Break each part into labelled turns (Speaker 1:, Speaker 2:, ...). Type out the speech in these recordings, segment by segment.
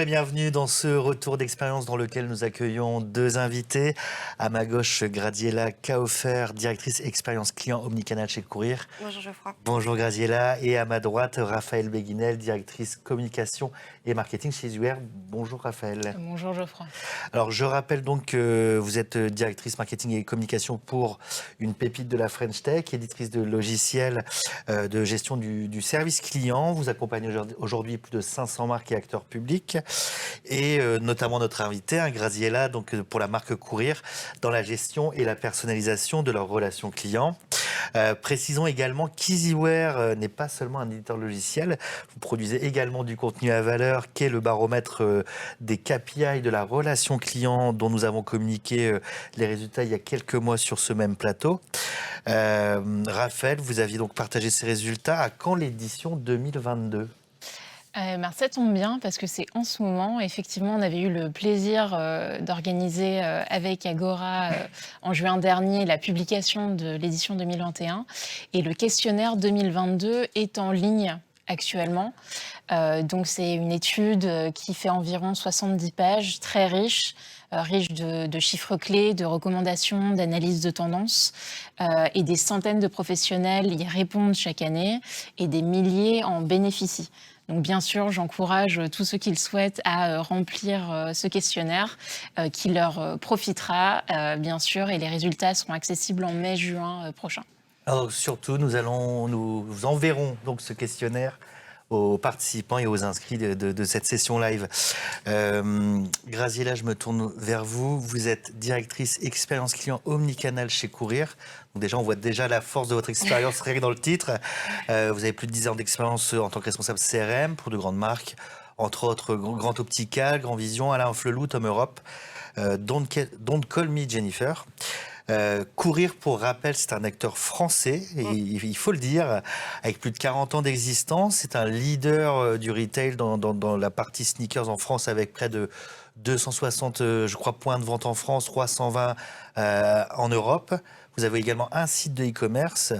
Speaker 1: et bienvenue dans ce retour d'expérience dans lequel nous accueillons deux invités. À ma gauche, Graziella Kaufer, directrice expérience client omnicanal chez Courir.
Speaker 2: Bonjour Geoffroy.
Speaker 1: Bonjour Graziella. Et à ma droite, Raphaël Béguinel, directrice communication et marketing chez UR. Bonjour Raphaël.
Speaker 3: Bonjour Geoffroy.
Speaker 1: Alors je rappelle donc que vous êtes directrice marketing et communication pour une pépite de la French Tech, éditrice de logiciels de gestion du service client. Vous accompagnez aujourd'hui plus de 500 marques et acteurs publics et notamment notre invité, Graziella, donc pour la marque Courir, dans la gestion et la personnalisation de leurs relations clients. Précisons également qu'EasyWare n'est pas seulement un éditeur logiciel. Vous produisez également du contenu à valeur, qui est le baromètre des KPI de la relation client dont nous avons communiqué les résultats il y a quelques mois sur ce même plateau. Raphaël, vous aviez donc partagé ces résultats. À quand l'édition 2022 ?
Speaker 3: Ça tombe bien parce que c'est en ce moment. Effectivement, on avait eu le plaisir d'organiser avec Agora en juin dernier la publication de l'édition 2021. Et le questionnaire 2022 est en ligne actuellement. Donc c'est une étude qui fait environ 70 pages, très riche de chiffres clés, de recommandations, d'analyses de tendances. Et des centaines de professionnels y répondent chaque année et des milliers en bénéficient. Donc bien sûr, j'encourage tous ceux qui le souhaitent à remplir ce questionnaire qui leur profitera, bien sûr, et les résultats seront accessibles en mai-juin prochain.
Speaker 1: Alors surtout, nous enverrons donc ce questionnaire aux participants et aux inscrits de cette session live. Graziella, je me tourne vers vous. Vous êtes directrice expérience client omnicanal chez Courir. Donc déjà, on voit déjà la force de votre expérience rien que dans le titre. Vous avez plus de 10 ans d'expérience en tant que responsable CRM pour de grandes marques, entre autres Grand Optical, Grand Vision, Alain Flelou, Tom Europe, Don't Call Me Jennifer. Courir, pour rappel, c'est un acteur français, et il faut le dire, avec plus de 40 ans d'existence. C'est un leader du retail dans la partie sneakers en France, avec près de 260, je crois, points de vente en France, 320 en Europe. Vous avez également un site de e-commerce.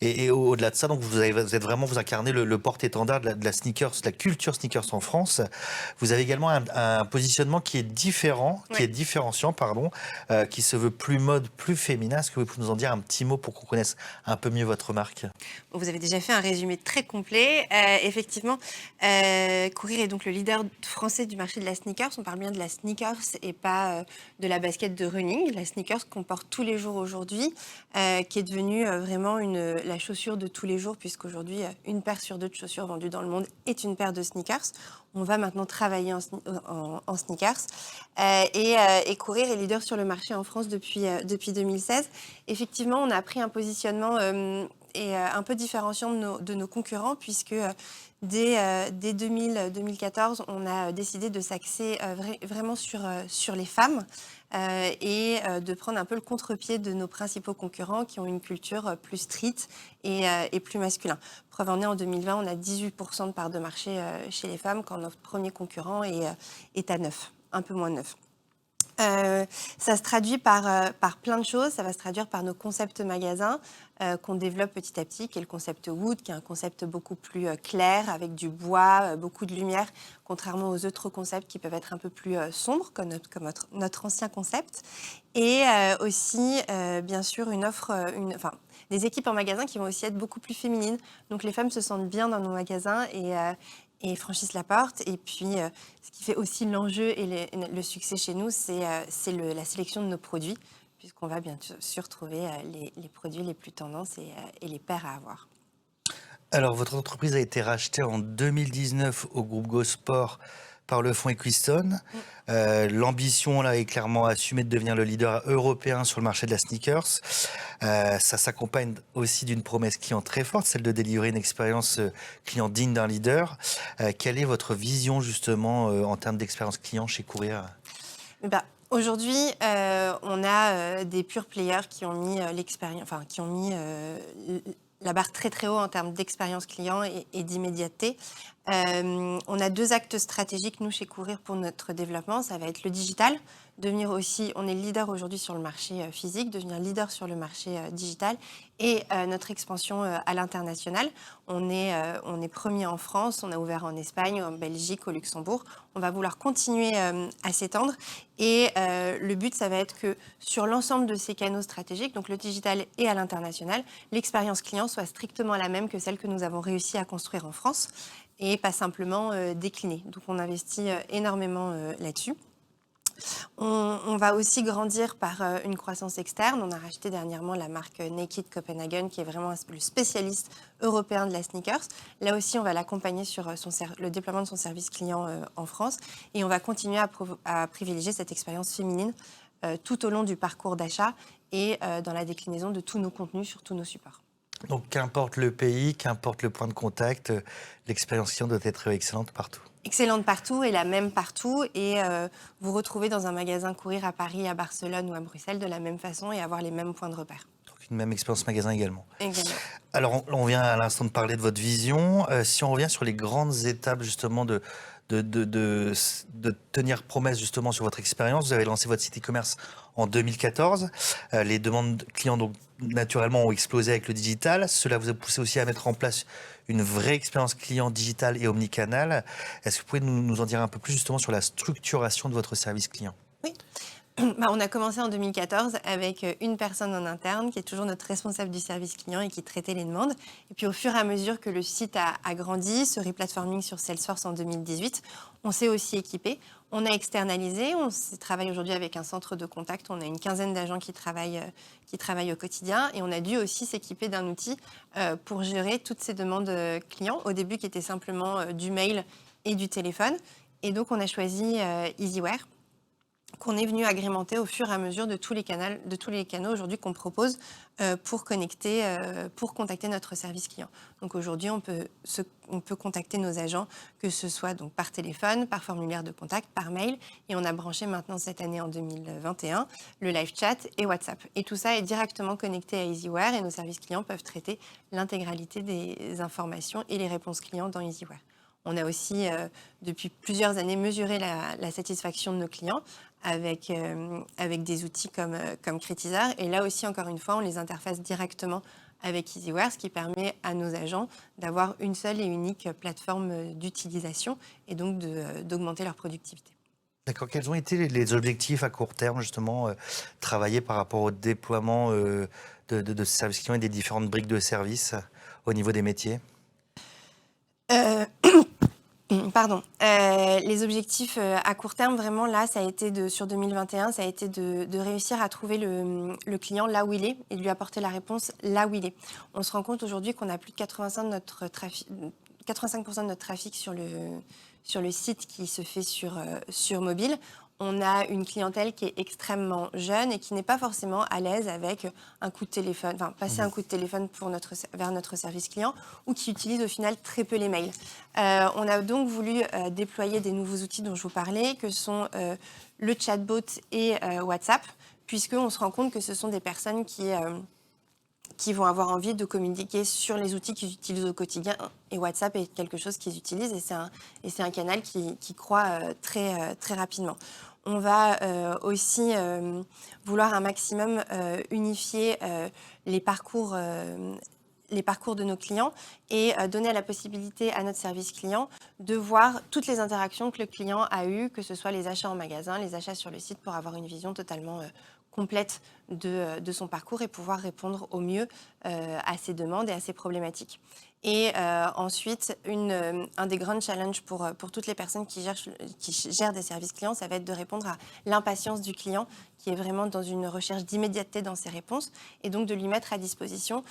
Speaker 1: Et au-delà de ça, donc vous incarnez le porte-étendard de la sneakers, de la culture sneakers en France. Vous avez également un positionnement qui est différent, qui est différenciant, qui se veut plus mode, plus féminin. Est-ce que vous pouvez nous en dire un petit mot pour qu'on connaisse un peu mieux votre marque ?
Speaker 2: Vous avez déjà fait un résumé très complet. Effectivement, Courir est donc le leader français du marché de la sneakers. On parle bien de la sneakers et pas de la basket de running. La sneakers qu'on porte tous les jours aujourd'hui, qui est devenue vraiment la chaussure de tous les jours, puisqu'aujourd'hui, une paire sur deux de chaussures vendues dans le monde est une paire de sneakers. On va maintenant travailler en sneakers. Et Courir est leader sur le marché en France depuis 2016. Effectivement, on a pris un positionnement un peu différenciant de nos concurrents, puisque dès 2014, on a décidé de s'axer vraiment sur les femmes et de prendre un peu le contre-pied de nos principaux concurrents qui ont une culture plus street et plus masculin. Preuve en est, en 2020, on a 18% de part de marché chez les femmes, quand notre premier concurrent est à 9, un peu moins de 9. Ça se traduit par plein de choses. Ça va se traduire par nos concepts magasins qu'on développe petit à petit, qui est le concept Wood, qui est un concept beaucoup plus clair, avec du bois, beaucoup de lumière, contrairement aux autres concepts qui peuvent être un peu plus sombres, comme notre ancien concept. Et aussi, bien sûr, des équipes en magasin qui vont aussi être beaucoup plus féminines. Donc les femmes se sentent bien dans nos magasins et franchissent la porte. Et puis, ce qui fait aussi l'enjeu et le succès chez nous, c'est la sélection de nos produits, puisqu'on va bien sûr trouver les produits les plus tendances et les paires à avoir.
Speaker 1: Alors, votre entreprise a été rachetée en 2019 au groupe GoSport par le fonds Equistone. L'ambition là est clairement assumée de devenir le leader européen sur le marché de la sneakers. Ça s'accompagne aussi d'une promesse client très forte, celle de délivrer une expérience client digne d'un leader. Quelle est votre vision justement en termes d'expérience client chez Courir ?
Speaker 2: Aujourd'hui, on a des pure players qui ont mis la barre très très haut en termes d'expérience client et d'immédiateté. On a deux axes stratégiques, nous, chez Courir, pour notre développement. Ça va être le digital. devenir aussi, on est leader aujourd'hui sur le marché physique, devenir leader sur le marché digital et notre expansion à l'international. On est premier en France, on a ouvert en Espagne, en Belgique, au Luxembourg. On va vouloir continuer à s'étendre et le but, ça va être que sur l'ensemble de ces canaux stratégiques, donc le digital et à l'international, l'expérience client soit strictement la même que celle que nous avons réussi à construire en France et pas simplement décliner. Donc on investit énormément là-dessus. On va aussi grandir par une croissance externe. On a racheté dernièrement la marque Naked Copenhagen, qui est vraiment le spécialiste européen de la sneakers. Là aussi, on va l'accompagner sur le déploiement de son service client en France. Et on va continuer à privilégier cette expérience féminine tout au long du parcours d'achat et dans la déclinaison de tous nos contenus sur tous nos supports.
Speaker 1: Donc, qu'importe le pays, qu'importe le point de contact, l'expérience client doit être excellente partout.
Speaker 2: Excellente partout et la même partout. Et vous retrouvez dans un magasin Courir à Paris, à Barcelone ou à Bruxelles de la même façon et avoir les mêmes points de repère.
Speaker 1: Donc, une même expérience magasin également.
Speaker 2: Également.
Speaker 1: Alors, on vient à l'instant de parler de votre vision. Si on revient sur les grandes étapes justement de tenir promesse justement sur votre expérience, vous avez lancé votre site e-commerce en 2014. Les demandes clients donc naturellement ont explosé avec le digital. Cela vous a poussé aussi à mettre en place une vraie expérience client digitale et omnicanal. Est-ce que vous pouvez nous en dire un peu plus justement sur la structuration de votre service client ?
Speaker 2: Oui. On a commencé en 2014 avec une personne en interne qui est toujours notre responsable du service client et qui traitait les demandes. Et puis au fur et à mesure que le site a grandi, ce replatforming sur Salesforce en 2018, on s'est aussi équipé. On a externalisé, on travaille aujourd'hui avec un centre de contact. On a une quinzaine d'agents qui travaillent au quotidien. Et on a dû aussi s'équiper d'un outil pour gérer toutes ces demandes clients, au début qui étaient simplement du mail et du téléphone. Et donc on a choisi Easyware, qu'on est venu agrémenter au fur et à mesure de tous les canaux aujourd'hui qu'on propose pour contacter notre service client. Donc aujourd'hui, on peut contacter nos agents, que ce soit donc par téléphone, par formulaire de contact, par mail, et on a branché maintenant cette année en 2021 le live chat et WhatsApp. Et tout ça est directement connecté à Easyware et nos services clients peuvent traiter l'intégralité des informations et les réponses clients dans Easyware. On a aussi, depuis plusieurs années, mesuré la satisfaction de nos clients avec des outils comme Critizer. Et là aussi, encore une fois, on les interface directement avec Easyware, ce qui permet à nos agents d'avoir une seule et unique plateforme d'utilisation et donc d'augmenter leur productivité.
Speaker 1: D'accord. Quels ont été les objectifs à court terme, justement, travaillés par rapport au déploiement de ce service client et des différentes briques de service au niveau des métiers ?
Speaker 2: Les objectifs à court terme, vraiment, là, ça a été sur 2021, ça a été de réussir à trouver le client là où il est et de lui apporter la réponse là où il est. On se rend compte aujourd'hui qu'on a plus de 85% de notre trafic sur le site qui se fait sur mobile. On a une clientèle qui est extrêmement jeune et qui n'est pas forcément à l'aise avec un coup de téléphone, passer un coup de téléphone vers notre service client ou qui utilise au final très peu les mails. On a donc voulu déployer des nouveaux outils dont je vous parlais, que sont le chatbot et WhatsApp, puisqu'on se rend compte que ce sont des personnes qui vont avoir envie de communiquer sur les outils qu'ils utilisent au quotidien. Et WhatsApp est quelque chose qu'ils utilisent et c'est un canal qui croît très, très rapidement. On va aussi vouloir un maximum unifier les parcours de nos clients et donner la possibilité à notre service client de voir toutes les interactions que le client a eues, que ce soit les achats en magasin, les achats sur le site, pour avoir une vision totalement complète de son parcours et pouvoir répondre au mieux à ses demandes et à ses problématiques. Et ensuite, un des grands challenges pour toutes les personnes qui gèrent des services clients, ça va être de répondre à l'impatience du client qui est vraiment dans une recherche d'immédiateté dans ses réponses et donc de lui mettre à disposition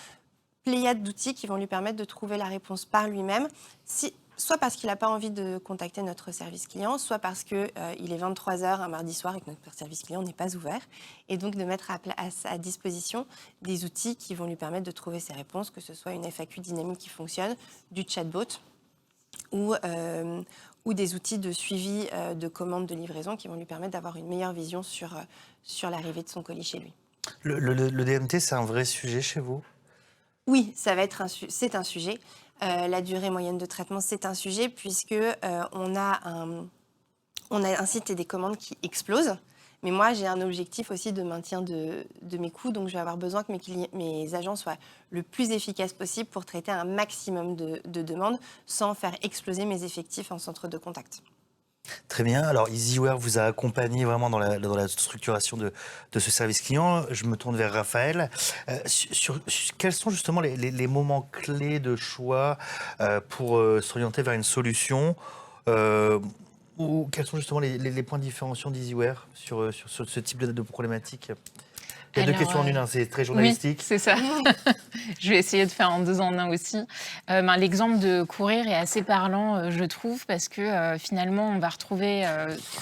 Speaker 2: pléiade d'outils qui vont lui permettre de trouver la réponse par lui-même, soit parce qu'il n'a pas envie de contacter notre service client, soit parce qu'il est 23h un mardi soir et que notre service client n'est pas ouvert, et donc de mettre à disposition des outils qui vont lui permettre de trouver ses réponses, que ce soit une FAQ dynamique qui fonctionne, du chatbot ou des outils de suivi de commandes de livraison qui vont lui permettre d'avoir une meilleure vision sur l'arrivée de son colis chez lui.
Speaker 1: Le DMT, c'est un vrai sujet chez vous ?
Speaker 2: Oui, c'est un sujet. La durée moyenne de traitement, c'est un sujet puisque on a un site et des commandes qui explosent, Mais moi, j'ai un objectif aussi de maintien de mes coûts, donc je vais avoir besoin que mes agents soient le plus efficaces possible pour traiter un maximum de demandes sans faire exploser mes effectifs en centre de contact.
Speaker 1: Très bien. Alors, EasyWare vous a accompagné vraiment dans la structuration de ce service client. Je me tourne vers Raphaël. Quels sont justement les moments clés de choix pour s'orienter vers une solution ou quels sont justement les points différenciants d'EasyWare sur ce type de problématique? Il y a deux questions en une, hein, c'est très journalistique.
Speaker 3: Oui, c'est ça. Je vais essayer de faire en 2 en 1 aussi. L'exemple de Courir est assez parlant, je trouve, parce que finalement, on va retrouver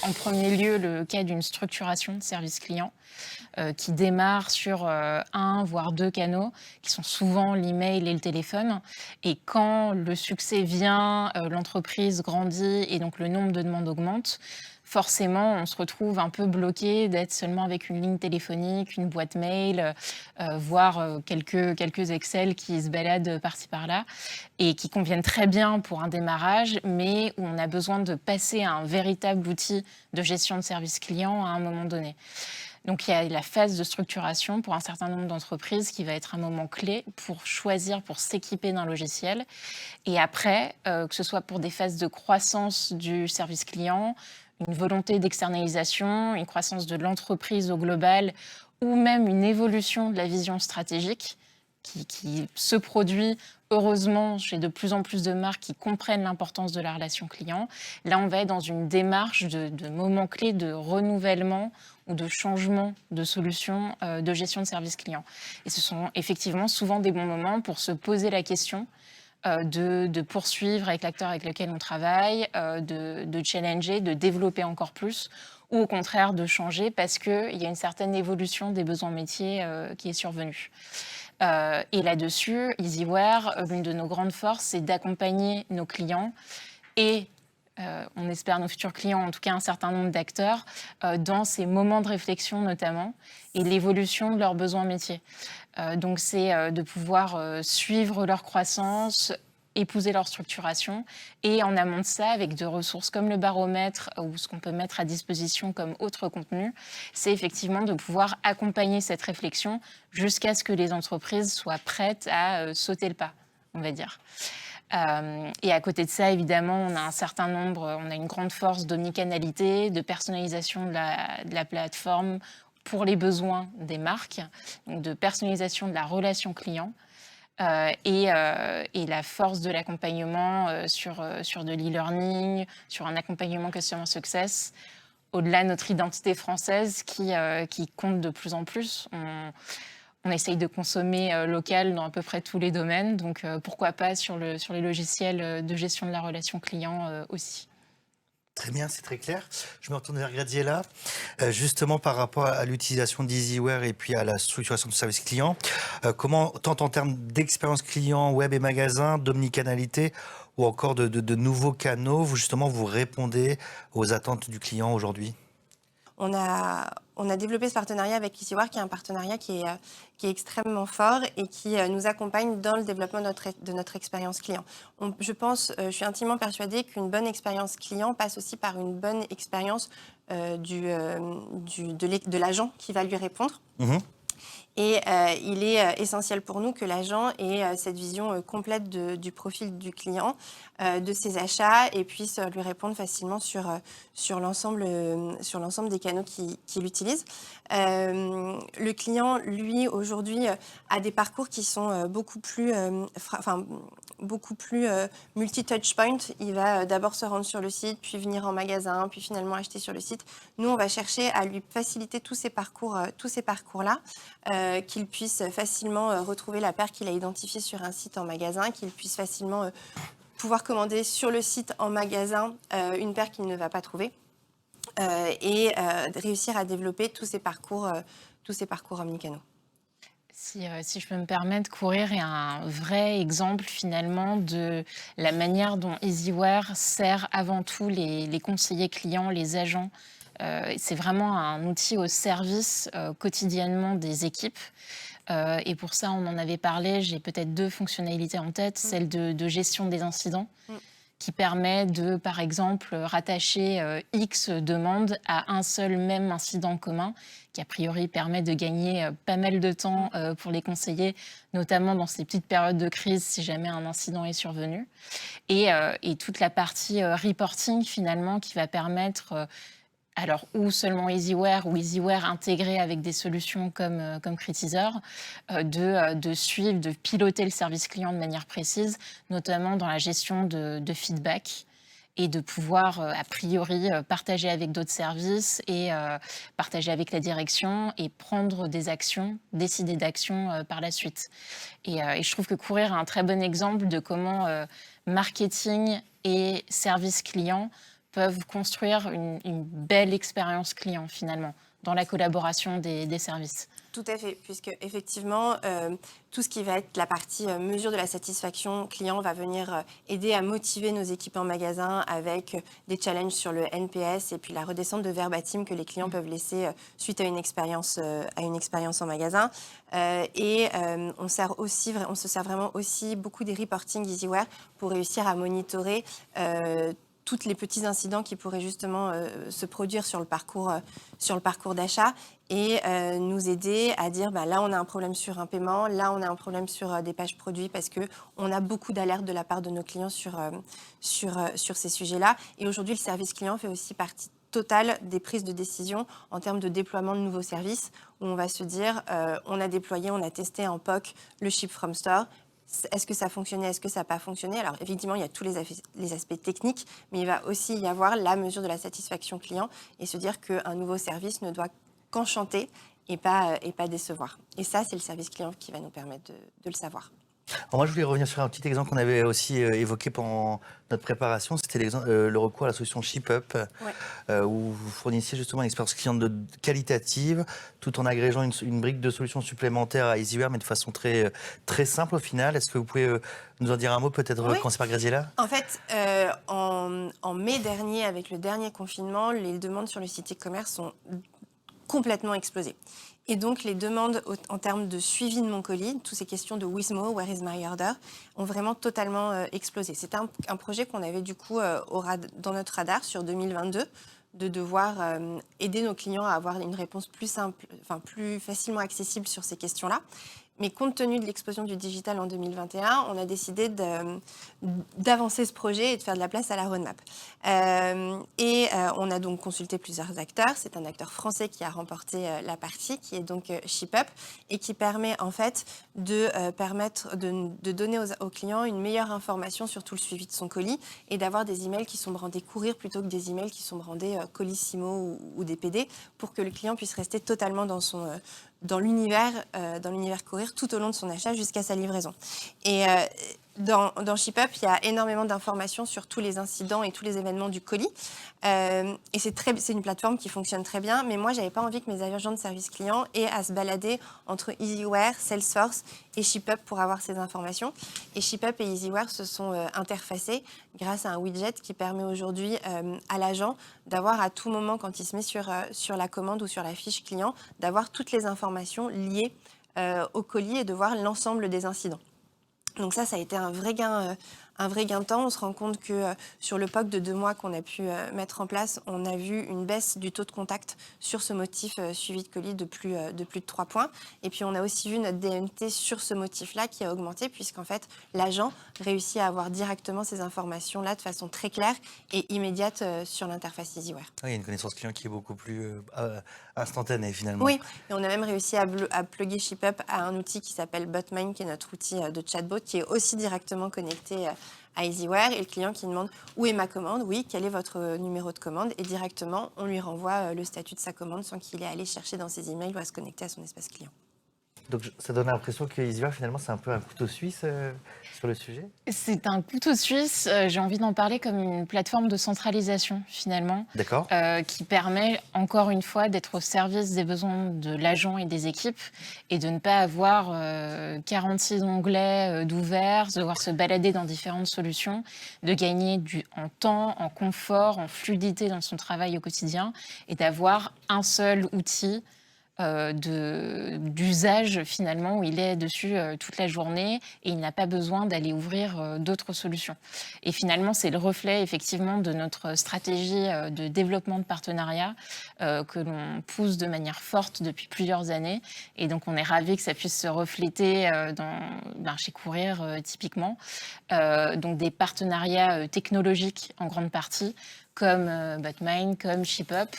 Speaker 3: en premier lieu le cas d'une structuration de service client qui démarre sur 1 voire 2 canaux, qui sont souvent l'email et le téléphone. Et quand le succès vient, l'entreprise grandit et donc le nombre de demandes augmente, forcément, on se retrouve un peu bloqué d'être seulement avec une ligne téléphonique, une boîte mail, voire quelques Excel qui se baladent par-ci par-là et qui conviennent très bien pour un démarrage, mais où on a besoin de passer à un véritable outil de gestion de service client à un moment donné. Donc il y a la phase de structuration pour un certain nombre d'entreprises qui va être un moment clé pour choisir, pour s'équiper d'un logiciel. Et après, que ce soit pour des phases de croissance du service client, une volonté d'externalisation, une croissance de l'entreprise au global, ou même une évolution de la vision stratégique qui se produit heureusement chez de plus en plus de marques qui comprennent l'importance de la relation client. Là, on va être dans une démarche de moments clés de renouvellement ou de changement de solution de gestion de service client. Et ce sont effectivement souvent des bons moments pour se poser la question de poursuivre avec l'acteur avec lequel on travaille, de challenger, de développer encore plus, ou au contraire de changer parce qu'il y a une certaine évolution des besoins métiers qui est survenue. Et là-dessus, EasyWare, l'une de nos grandes forces, c'est d'accompagner nos clients et on espère nos futurs clients, en tout cas un certain nombre d'acteurs, dans ces moments de réflexion notamment, et l'évolution de leurs besoins métiers. Donc c'est de pouvoir suivre leur croissance, épouser leur structuration, et en amont de ça, avec des ressources comme le baromètre ou ce qu'on peut mettre à disposition comme autre contenu, c'est effectivement de pouvoir accompagner cette réflexion jusqu'à ce que les entreprises soient prêtes à sauter le pas, on va dire. Et à côté de ça, évidemment, on a une grande force d'omnicanalité, de personnalisation de la plateforme pour les besoins des marques, donc de personnalisation de la relation client. Et la force de l'accompagnement sur de l'e-learning, sur un accompagnement Customer Success, au-delà de notre identité française qui compte de plus en plus. On essaye de consommer local dans à peu près tous les domaines, donc pourquoi pas sur les logiciels de gestion de la relation client aussi.
Speaker 1: Très bien, c'est très clair. Je me retourne vers Graziella. Justement, par rapport à l'utilisation d'EasyWare et puis à la structuration du service client, comment, tant en termes d'expérience client, web et magasin, d'omnicanalité ou encore de nouveaux canaux, vous répondez aux attentes du client aujourd'hui?
Speaker 2: On a développé ce partenariat avec EasyWare, qui est un partenariat qui est extrêmement fort et qui nous accompagne dans le développement de notre expérience client. Je suis intimement persuadée qu'une bonne expérience client passe aussi par une bonne expérience de l'agent qui va lui répondre. Mmh. Et il est essentiel pour nous que l'agent ait cette vision complète du profil du client, de ses achats, et puisse lui répondre facilement sur l'ensemble des canaux qu'il utilise. Le client, lui, aujourd'hui, a des parcours qui sont beaucoup plus multi-touch point. Il va d'abord se rendre sur le site, puis venir en magasin, puis finalement acheter sur le site. Nous, on va chercher à lui faciliter tous ces parcours-là, qu'il puisse facilement retrouver la paire qu'il a identifiée sur un site en magasin, qu'il puisse facilement pouvoir commander sur le site en magasin une paire qu'il ne va pas trouver, et réussir à développer tous ces parcours omnicanaux.
Speaker 3: Si je peux me permettre, Courir est un vrai exemple finalement de la manière dont EasyWare sert avant tout les conseillers clients, les agents. C'est vraiment un outil au service quotidiennement des équipes. Et pour ça, on en avait parlé, j'ai peut-être 2 fonctionnalités en tête, celle de gestion des incidents, qui permet de, par exemple, rattacher X demandes à un seul même incident commun, qui a priori permet de gagner pas mal de temps pour les conseillers, notamment dans ces petites périodes de crise si jamais un incident est survenu. Et toute la partie reporting finalement qui va permettre alors, ou seulement Easyware ou Easyware intégré avec des solutions comme Critisor, de suivre, de piloter le service client de manière précise, notamment dans la gestion de feedback et de pouvoir, a priori, partager avec d'autres services et partager avec la direction et prendre des actions, décider d'actions par la suite. Et je trouve que Courir est un très bon exemple de comment marketing et service client peuvent construire une belle expérience client finalement dans la collaboration des services.
Speaker 2: Tout à fait, puisque effectivement, tout ce qui va être la partie mesure de la satisfaction client va venir aider à motiver nos équipes en magasin avec des challenges sur le NPS et puis la redescente de verbatim que les clients peuvent laisser suite à une expérience en magasin. On se sert vraiment aussi beaucoup des reporting Easyware pour réussir à monitorer tous les petits incidents qui pourraient justement se produire sur le parcours d'achat et nous aider à dire là on a un problème sur un paiement, là on a un problème sur des pages produits parce qu'on a beaucoup d'alertes de la part de nos clients sur ces sujets-là. Et aujourd'hui le service client fait aussi partie totale des prises de décision en termes de déploiement de nouveaux services où on va se dire on a déployé, on a testé en POC le Ship from Store. Est-ce que ça fonctionnait, est-ce que ça n'a pas fonctionné? Alors effectivement, il y a tous les aspects techniques, mais il va aussi y avoir la mesure de la satisfaction client et se dire qu'un nouveau service ne doit qu'enchanter et pas décevoir. Et ça, c'est le service client qui va nous permettre de le savoir.
Speaker 1: Alors moi, je voulais revenir sur un petit exemple qu'on avait aussi évoqué pendant notre préparation. C'était le recours à la solution ShipUp, où vous fournissiez justement une expérience client qualitative, tout en agrégeant une brique de solutions supplémentaires à Easyware, mais de façon très, très simple au final. Est-ce que vous pouvez nous en dire un mot, peut-être commencer par Graziella?
Speaker 2: En fait, en mai dernier, avec le dernier confinement, les demandes sur le site e-commerce ont complètement explosé. Et donc, les demandes en termes de suivi de mon colis, toutes ces questions de Wismo, Where is my order, ont vraiment totalement explosé. C'était un projet qu'on avait du coup dans notre radar sur 2022, de devoir aider nos clients à avoir une réponse plus simple, plus facilement accessible sur ces questions-là. Mais compte tenu de l'explosion du digital en 2021, on a décidé d'avancer ce projet et de faire de la place à la roadmap. On a donc consulté plusieurs acteurs. C'est un acteur français qui a remporté la partie, qui est donc ShipUp, et qui permet en fait de donner aux clients une meilleure information sur tout le suivi de son colis et d'avoir des emails qui sont brandés courir plutôt que des emails qui sont brandés Colissimo ou DPD pour que le client puisse rester totalement dans l'univers courir tout au long de son achat jusqu'à sa livraison. Et dans ShipUp, il y a énormément d'informations sur tous les incidents et tous les événements du colis. Et c'est une plateforme qui fonctionne très bien, mais moi, je n'avais pas envie que mes agents de service client aient à se balader entre Easyware, Salesforce et ShipUp pour avoir ces informations. Et ShipUp et Easyware se sont interfacés grâce à un widget qui permet aujourd'hui à l'agent d'avoir à tout moment, quand il se met sur la commande ou sur la fiche client, d'avoir toutes les informations liées au colis et de voir l'ensemble des incidents. Donc ça a été un vrai gain de temps. On se rend compte que sur le POC de 2 mois qu'on a pu mettre en place, on a vu une baisse du taux de contact sur ce motif suivi de colis de plus de 3 points. Et puis on a aussi vu notre DMT sur ce motif-là qui a augmenté puisqu'en fait l'agent réussit à avoir directement ces informations-là de façon très claire et immédiate sur l'interface Easyware.
Speaker 1: Il y a une connaissance client qui est beaucoup plus instantanée finalement.
Speaker 2: Oui, et on a même réussi à plugger ShipUp à un outil qui s'appelle Botmine, qui est notre outil de chatbot, qui est aussi directement connecté à Easyware. Et le client qui demande où est ma commande, oui, quel est votre numéro de commande, et directement on lui renvoie le statut de sa commande sans qu'il ait à aller chercher dans ses emails ou à se connecter à son espace client.
Speaker 1: Donc ça donne l'impression que Easyware finalement c'est un peu un couteau suisse sur le sujet.
Speaker 3: C'est un couteau suisse, j'ai envie d'en parler comme une plateforme de centralisation finalement.
Speaker 1: D'accord.
Speaker 3: Qui permet encore une fois d'être au service des besoins de l'agent et des équipes et de ne pas avoir 46 onglets d'ouverts, de devoir se balader dans différentes solutions, de gagner en temps, en confort, en fluidité dans son travail au quotidien et d'avoir un seul outil d'usage finalement où il est dessus toute la journée et il n'a pas besoin d'aller ouvrir d'autres solutions. Et finalement, c'est le reflet effectivement de notre stratégie de développement de partenariat que l'on pousse de manière forte depuis plusieurs années. Et donc, on est ravis que ça puisse se refléter chez Courir typiquement. Donc, des partenariats technologiques en grande partie, comme Botmine, comme ShipUp,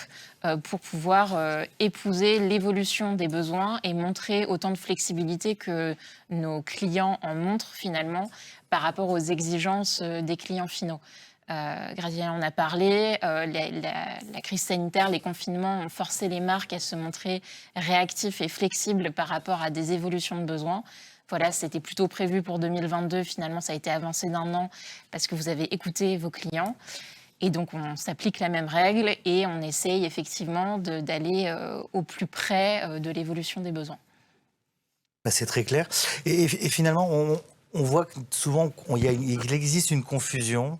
Speaker 3: pour pouvoir épouser l'évolution des besoins et montrer autant de flexibilité que nos clients en montrent finalement par rapport aux exigences des clients finaux. Graziella en a parlé, la crise sanitaire, les confinements ont forcé les marques à se montrer réactifs et flexibles par rapport à des évolutions de besoins. Voilà, c'était plutôt prévu pour 2022. Finalement, ça a été avancé d'1 an parce que vous avez écouté vos clients. Et donc, on s'applique la même règle et on essaye effectivement d'aller au plus près de l'évolution des besoins.
Speaker 1: Bah, c'est très clair. Et finalement, on voit que souvent, il existe une confusion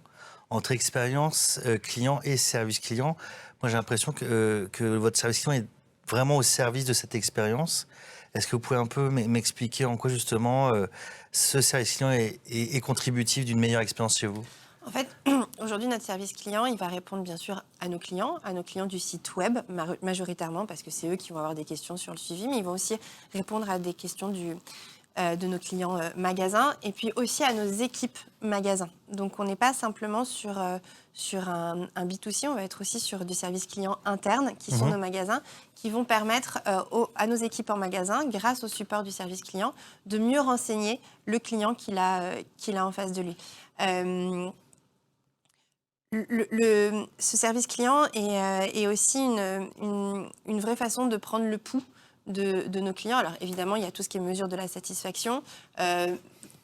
Speaker 1: entre expérience client et service client. Moi, j'ai l'impression que votre service client est vraiment au service de cette expérience. Est-ce que vous pouvez un peu m'expliquer en quoi, justement, ce service client est contributif d'une meilleure expérience chez vous ?
Speaker 2: En fait, aujourd'hui, notre service client, il va répondre bien sûr à nos clients du site web, majoritairement, parce que c'est eux qui vont avoir des questions sur le suivi, mais ils vont aussi répondre à des questions de nos clients magasins, et puis aussi à nos équipes magasins. Donc, on n'est pas simplement sur un B2C, on va être aussi sur du service client interne, qui sont nos magasins, qui vont permettre à nos équipes en magasin, grâce au support du service client, de mieux renseigner le client qu'il a en face de lui. Ce service client est aussi une vraie façon de prendre le pouls de nos clients. Alors évidemment, il y a tout ce qui est mesure de la satisfaction,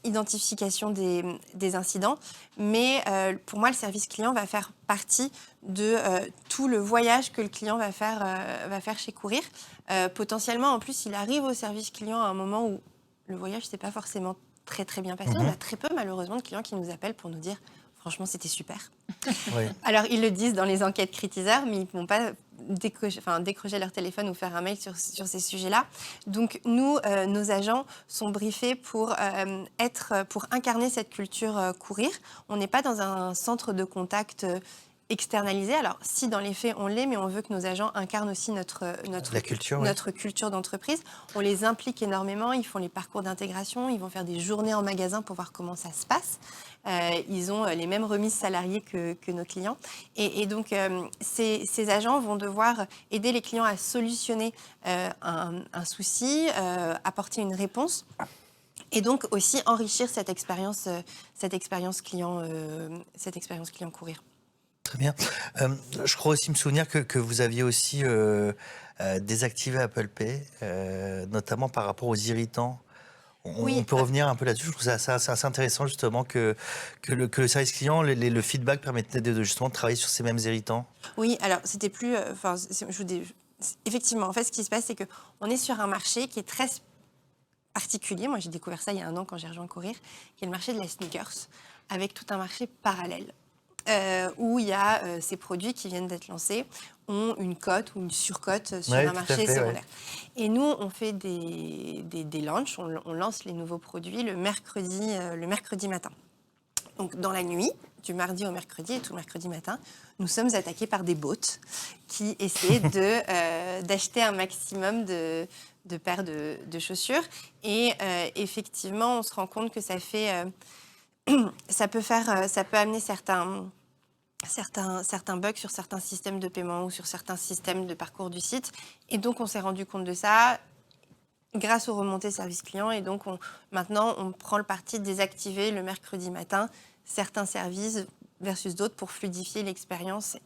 Speaker 2: identification des incidents, mais pour moi, le service client va faire partie de tout le voyage que le client va faire chez Courir. Potentiellement, en plus, il arrive au service client à un moment où le voyage ne s'est pas forcément très très bien passé. On a très peu, malheureusement, de clients qui nous appellent pour nous dire franchement, c'était super. Oui. Alors, ils le disent dans les enquêtes critiseurs, mais ils ne vont pas décrocher leur téléphone ou faire un mail sur ces sujets-là. Donc, nous, nos agents sont briefés pour incarner cette culture Courir. On n'est pas dans un centre de contact externalisé. Alors, si dans les faits, on l'est, mais on veut que nos agents incarnent aussi notre culture d'entreprise. On les implique énormément. Ils font les parcours d'intégration. Ils vont faire des journées en magasin pour voir comment ça se passe. Ils ont les mêmes remises salariées que nos clients. Et donc, ces agents vont devoir aider les clients à solutionner un souci, apporter une réponse. Et donc aussi enrichir cette expérience client Courir.
Speaker 1: Très bien. Je crois aussi me souvenir que vous aviez aussi désactivé Apple Pay, notamment par rapport aux irritants. On peut revenir un peu là-dessus. Je trouve ça assez intéressant justement que le service client, le feedback permettait de justement travailler sur ces mêmes irritants.
Speaker 2: Oui, alors c'était plus... effectivement, en fait, ce qui se passe, c'est qu'on est sur un marché qui est très particulier. Moi, j'ai découvert ça il y a 1 an quand j'ai rejoint Courir, qui est le marché de la sneakers, avec tout un marché parallèle. Où il y a ces produits qui viennent d'être lancés, ont une cote ou une surcote sur un marché secondaire. Ouais. Et nous, on fait des launchs, on lance les nouveaux produits le mercredi matin. Donc, dans la nuit, du mardi au mercredi et tout le mercredi matin, nous sommes attaqués par des bots qui essaient d'acheter un maximum de paires de chaussures. Et effectivement, on se rend compte que ça peut amener certains bugs sur certains systèmes de paiement ou sur certains systèmes de parcours du site. Et donc, on s'est rendu compte de ça grâce aux remontées service client. Et donc, maintenant, on prend le parti de désactiver le mercredi matin certains services versus d'autres pour fluidifier l'expérience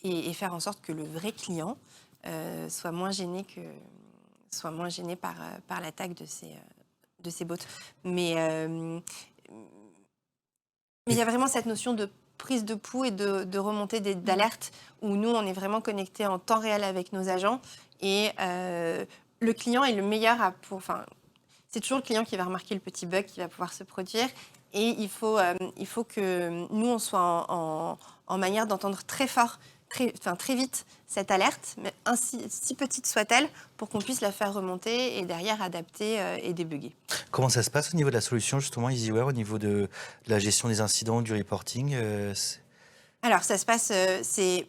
Speaker 2: et faire en sorte que le vrai client soit moins gêné par l'attaque de ces bots. Mais il y a vraiment cette notion de prise de pouls et de remontée d'alerte où nous, on est vraiment connectés en temps réel avec nos agents. Et le client est le meilleur c'est toujours le client qui va remarquer le petit bug qui va pouvoir se produire. Et il faut que nous, on soit en manière d'entendre très fort très vite cette alerte, mais si petite soit-elle, pour qu'on puisse la faire remonter et derrière adapter et débugger.
Speaker 1: Comment ça se passe au niveau de la solution, justement, EasyWare, au niveau de la gestion des incidents, du reporting
Speaker 2: Alors, ça se passe, c'est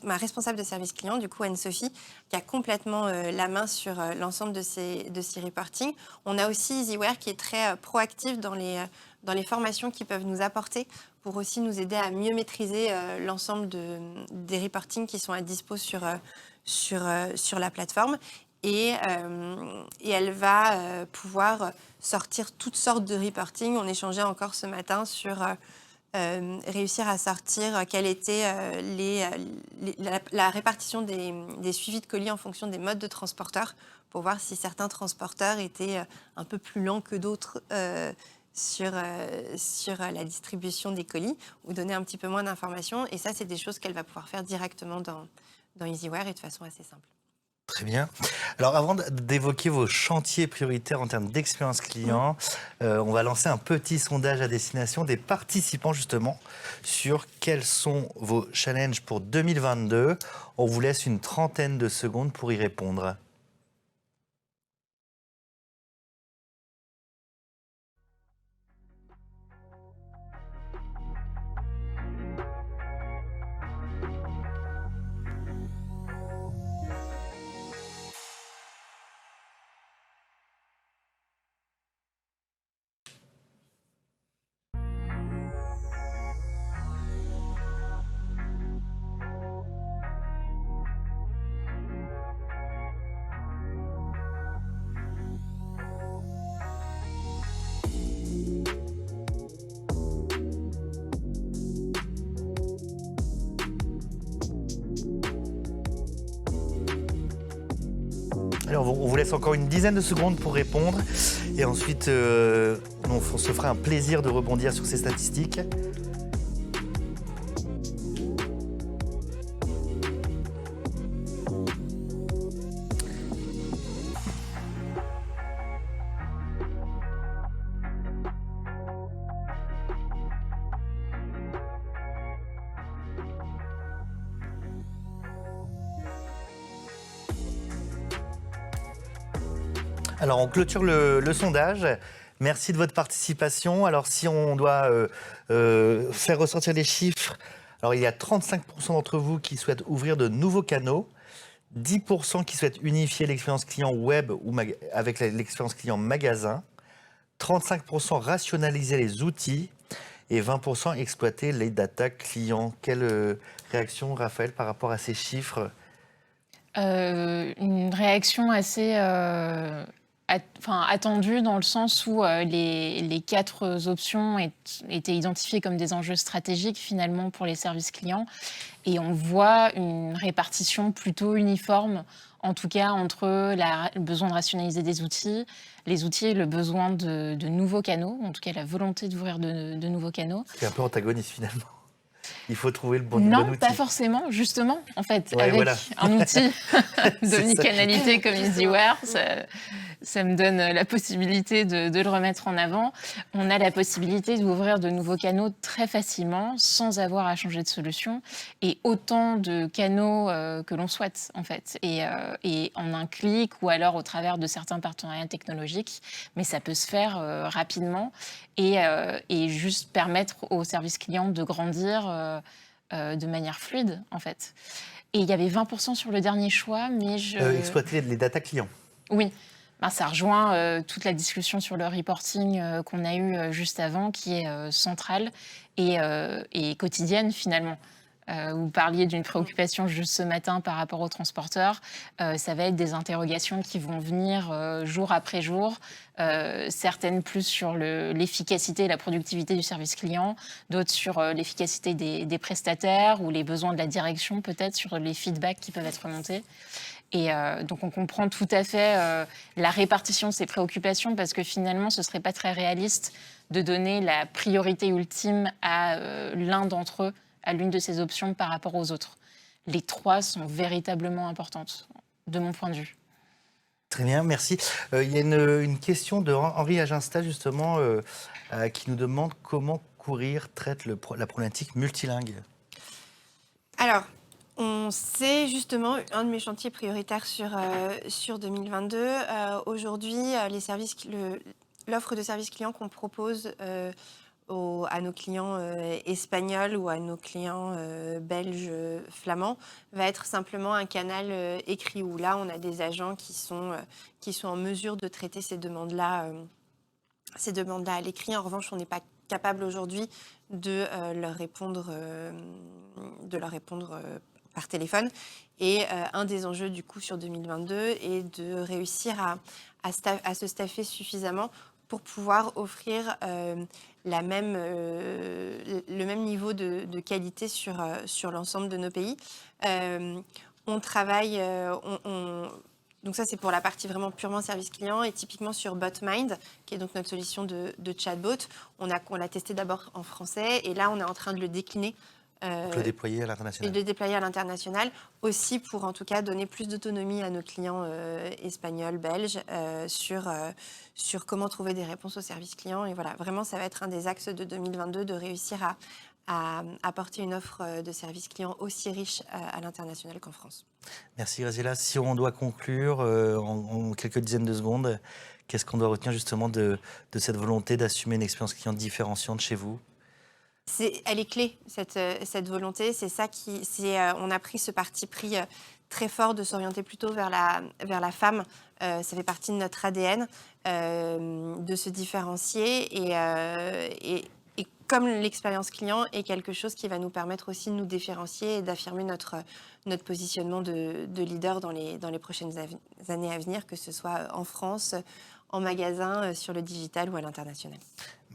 Speaker 2: ma responsable de service client, du coup Anne-Sophie, qui a complètement la main sur l'ensemble de ces reportings. On a aussi EasyWare qui est très proactif dans les formations qu'ils peuvent nous apporter pour aussi nous aider à mieux maîtriser l'ensemble des reportings qui sont à dispo sur la plateforme. Et elle va pouvoir sortir toutes sortes de reporting. On échangeait encore ce matin sur réussir à sortir quelle était la répartition des suivis de colis en fonction des modes de transporteurs, pour voir si certains transporteurs étaient un peu plus lents que d'autres sur la distribution des colis, ou donner un petit peu moins d'informations. Et ça, c'est des choses qu'elle va pouvoir faire directement dans EasyWare et de façon assez simple.
Speaker 1: Très bien. Alors, avant d'évoquer vos chantiers prioritaires en termes d'expérience client, on va lancer un petit sondage à destination des participants, justement, sur quels sont vos challenges pour 2022. On vous laisse une trentaine de secondes pour y répondre. Alors, on vous laisse encore une dizaine de secondes pour répondre. Et ensuite, on se fera un plaisir de rebondir sur ces statistiques. Alors, on clôture le sondage. Merci de votre participation. Alors, si on doit faire ressortir les chiffres, alors il y a 35% d'entre vous qui souhaitent ouvrir de nouveaux canaux, 10% qui souhaitent unifier l'expérience client web ou avec l'expérience client magasin, 35% rationaliser les outils et 20% exploiter les data clients. Quelle réaction, Raphaël, par rapport à ces chiffres ?
Speaker 3: Une réaction assez attendue, dans le sens où les 4 options étaient identifiées comme des enjeux stratégiques finalement pour les services clients, et on voit une répartition plutôt uniforme, en tout cas entre le besoin de rationaliser les outils et le besoin de nouveaux canaux, en tout cas la volonté d'ouvrir de nouveaux canaux.
Speaker 1: C'est un peu antagoniste finalement. Il faut trouver le bon
Speaker 3: Non,
Speaker 1: outil.
Speaker 3: pas forcément, justement. En fait,
Speaker 1: Ouais,
Speaker 3: avec
Speaker 1: voilà.
Speaker 3: un outil d'omnicanalité comme EasyWare, ça me donne la possibilité de le remettre en avant. On a la possibilité d'ouvrir de nouveaux canaux très facilement, sans avoir à changer de solution, et autant de canaux que l'on souhaite, en fait. Et en un clic, ou alors au travers de certains partenariats technologiques, mais ça peut se faire rapidement et juste permettre aux services clients de grandir de manière fluide, en fait. Et il y avait 20% sur le dernier choix, mais
Speaker 1: Exploiter les data clients.
Speaker 3: Oui, ça rejoint toute la discussion sur le reporting qu'on a eue juste avant, qui est centrale et quotidienne, finalement. Vous parliez d'une préoccupation juste ce matin par rapport aux transporteurs. Ça va être des interrogations qui vont venir jour après jour, certaines plus sur l'efficacité et la productivité du service client, d'autres sur l'efficacité des prestataires ou les besoins de la direction, peut-être sur les feedbacks qui peuvent être remontés. Et donc on comprend tout à fait la répartition de ces préoccupations, parce que finalement ce ne serait pas très réaliste de donner la priorité ultime à l'un d'entre eux, à l'une de ces options par rapport aux autres. Les 3 sont véritablement importantes, de mon point de vue.
Speaker 1: Très bien, merci. Il y a une question de Henri Aginsta, justement, qui nous demande comment Courir traite la problématique multilingue?
Speaker 2: Alors, on sait justement, un de mes chantiers prioritaires sur 2022, aujourd'hui, l'offre de services clients qu'on propose à nos clients espagnols ou à nos clients belges, flamands, va être simplement un canal écrit où là, on a des agents qui sont en mesure de traiter ces demandes-là à l'écrit. En revanche, on n'est pas capable aujourd'hui de leur répondre par téléphone. Et un des enjeux du coup sur 2022 est de réussir à se staffer suffisamment pour pouvoir offrir le même niveau de qualité sur l'ensemble de nos pays. On travaille, donc ça c'est pour la partie vraiment purement service client, et typiquement sur BotMind, qui est donc notre solution de chatbot, on l'a testé d'abord en français et là on est en train de le décliner.
Speaker 1: Donc le déployer à l'international.
Speaker 2: Et de le déployer à l'international, aussi pour en tout cas donner plus d'autonomie à nos clients espagnols, belges, sur comment trouver des réponses aux services clients. Et voilà, vraiment, ça va être un des axes de 2022, de réussir à apporter une offre de services clients aussi riche à l'international qu'en France.
Speaker 1: Merci Graziella. Si on doit conclure en quelques dizaines de secondes, qu'est-ce qu'on doit retenir justement de cette volonté d'assumer une expérience client différenciante chez vous?
Speaker 2: Elle est clé, cette volonté. C'est ça on a pris ce parti pris très fort de s'orienter plutôt vers la femme. Ça fait partie de notre ADN, de se différencier. Et comme l'expérience client est quelque chose qui va nous permettre aussi de nous différencier et d'affirmer notre positionnement de leader dans les prochaines années à venir, que ce soit en France, en magasin, sur le digital ou à l'international.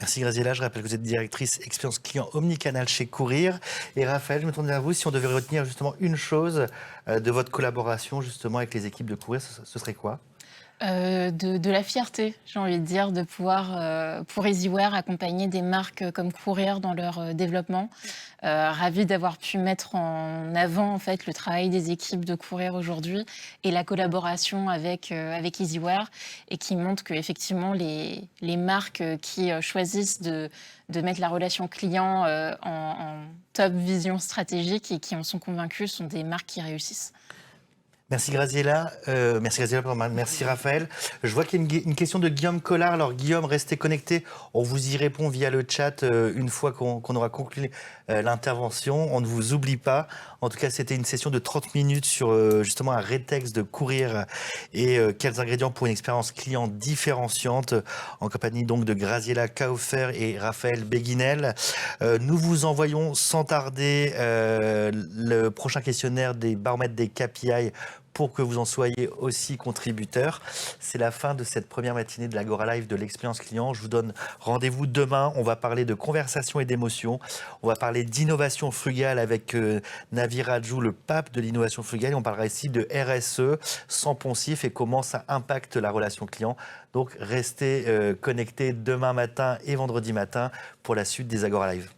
Speaker 1: Merci Graziella, je rappelle que vous êtes directrice expérience client omnicanal chez Courir. Et Raphaël, je me tourne vers vous, si on devait retenir justement une chose de votre collaboration justement avec les équipes de Courir, ce serait quoi?
Speaker 3: De la fierté, j'ai envie de dire, de pouvoir, pour Easywear, accompagner des marques comme Courir dans leur développement. Ravie d'avoir pu mettre en avant en fait, le travail des équipes de Courir aujourd'hui et la collaboration avec Easywear, et qui montre qu'effectivement, les marques qui choisissent de mettre la relation client en top vision stratégique et qui en sont convaincues sont des marques qui réussissent.
Speaker 1: Merci Graziella, merci Raphaël. Je vois qu'il y a une question de Guillaume Collard. Alors Guillaume, restez connecté, on vous y répond via le chat une fois qu'on aura conclu l'intervention. On ne vous oublie pas. En tout cas, c'était une session de 30 minutes sur justement un rétexte de Courir et quels ingrédients pour une expérience client différenciante, en compagnie donc de Graziella Kaufer et Raphaël Béguinel. Nous vous envoyons sans tarder le prochain questionnaire des baromètres des KPI pour que vous en soyez aussi contributeurs. C'est la fin de cette première matinée de l'Agora Live de l'expérience client. Je vous donne rendez-vous demain. On va parler de conversation et d'émotion. On va parler d'innovation frugale avec Navi Rajou, le pape de l'innovation frugale. Et on parlera ici de RSE sans poncif et comment ça impacte la relation client. Donc restez connectés demain matin et vendredi matin pour la suite des Agora Live.